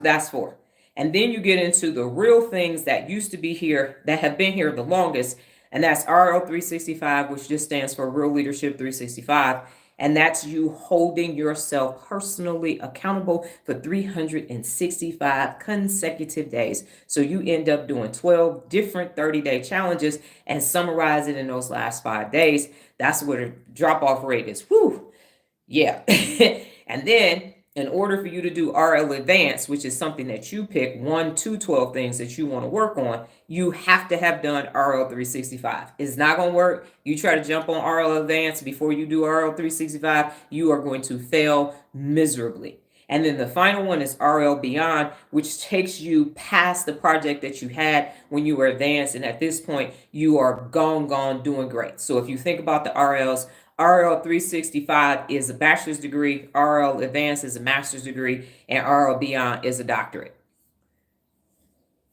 That's for. And then you get into the real things that used to be here, that have been here the longest, and that's RL 365, which just stands for Real Leadership 365. And that's you holding yourself personally accountable for 365 consecutive days. So you end up doing 12 different 30-day challenges and summarize it in those last 5 days. That's where the drop off rate is. Whew. Yeah. And then in order for you to do RL Advanced, which is something that you pick 1 to 12 things that you want to work on, you have to have done RL 365. It's not going to work. You try to jump on RL Advanced before you do RL 365, you are going to fail miserably. And then the final one is RL Beyond, which takes you past the project that you had when you were advanced. And at this point, you are gone, doing great. So if you think about the RLs, RL 365 is a bachelor's degree, RL Advanced is a master's degree, and RL Beyond is a doctorate.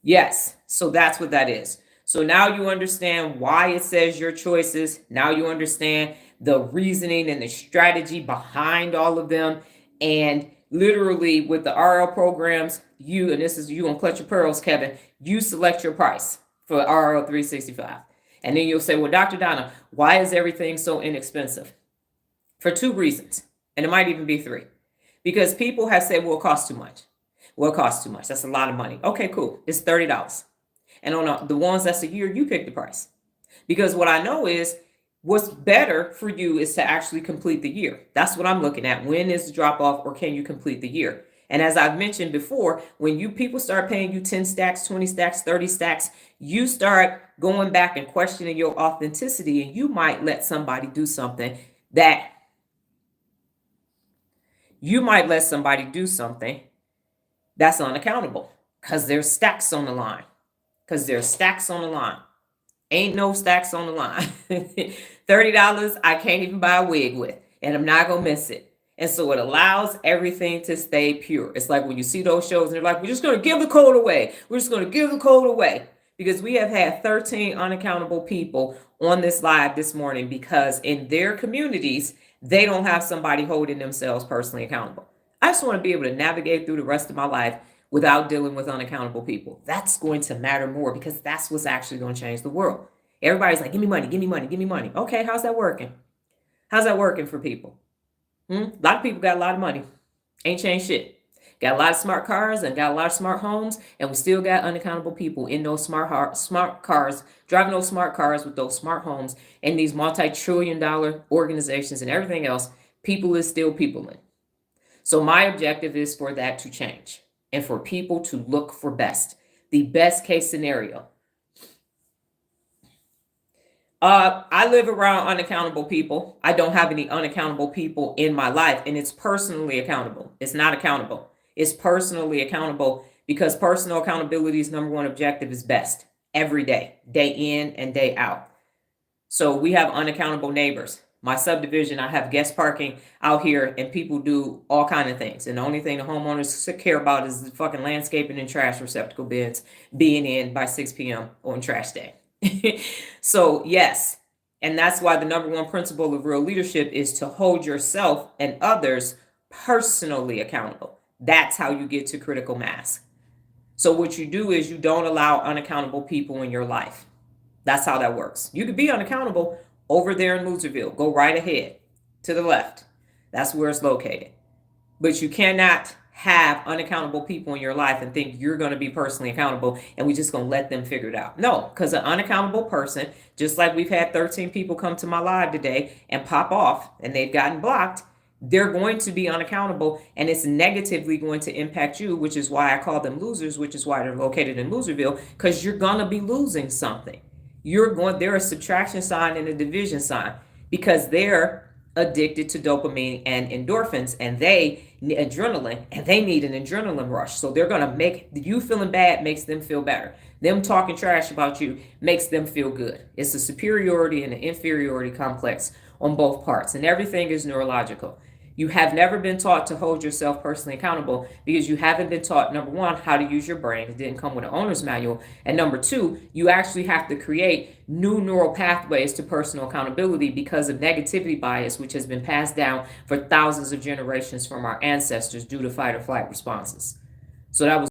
Yes, so that's what that is. So now you understand why it says your choices. Now you understand the reasoning and the strategy behind all of them. And literally with the RL programs, you gonna clutch your pearls, Kevin, you select your price for RL 365. And then you'll say, well, Dr. Donna, why is everything so inexpensive? For 2 reasons. And it might even be 3. Because people have said, well, it costs too much. Well, it costs too much. That's a lot of money. Okay, cool. It's $30. And on the ones that's a year, you pick the price. Because what I know is what's better for you is to actually complete the year. That's what I'm looking at. When is the drop off, or can you complete the year? And as I've mentioned before, when people start paying you 10 stacks, 20 stacks, 30 stacks, you start going back and questioning your authenticity, and you might let somebody do something that's unaccountable because there's stacks on the line. Ain't no stacks on the line. $30, I can't even buy a wig with, and I'm not going to miss it. And so it allows everything to stay pure. It's like when you see those shows and they're like, we're just going to give the code away. Because we have had 13 unaccountable people on this live this morning because in their communities, they don't have somebody holding themselves personally accountable. I just want to be able to navigate through the rest of my life without dealing with unaccountable people. That's going to matter more because that's what's actually going to change the world. Everybody's like, give me money, give me money, give me money. Okay, how's that working? How's that working for people? A lot of people got a lot of money. Ain't changed shit. Got a lot of smart cars and got a lot of smart homes, and we still got unaccountable people in those smart cars, driving those smart cars with those smart homes, and these multi-trillion-dollar organizations and everything else. People is still peopling. So my objective is for that to change and for people to look for the best case scenario. I live around unaccountable people. I don't have any unaccountable people in my life, and it's personally accountable. It's not accountable. It's personally accountable because personal accountability's number one objective is best every day, day in and day out. So we have unaccountable neighbors. My subdivision, I have guest parking out here, and people do all kinds of things. And the only thing the homeowners care about is the fucking landscaping and trash receptacle bins being in by 6 p.m. on trash day. So yes, and that's why the number one principle of real leadership is to hold yourself and others personally accountable. That's how you get to critical mass. So what you do is you don't allow unaccountable people in your life. That's how that works. You could be unaccountable over there in Loserville. Go right ahead to the left. That's where it's located. But you cannot have unaccountable people in your life and think you're going to be personally accountable and we're just going to let them figure it out. No, because an unaccountable person, just like we've had 13 people come to my live today and pop off and they've gotten blocked, they're going to be unaccountable, and it's negatively going to impact you, which is why I call them losers, which is why they're located in Loserville, because you're going to be losing something. They're a subtraction sign and a division sign because they're addicted to dopamine and endorphins, and they need adrenaline, and they need an adrenaline rush. So they're going to make you feeling bad makes them feel better. Them talking trash about you makes them feel good. It's a superiority and an inferiority complex on both parts, and everything is neurological. You have never been taught to hold yourself personally accountable because you haven't been taught, number one, how to use your brain. It didn't come with an owner's manual. And number two, you actually have to create new neural pathways to personal accountability because of negativity bias, which has been passed down for thousands of generations from our ancestors due to fight or flight responses. So that was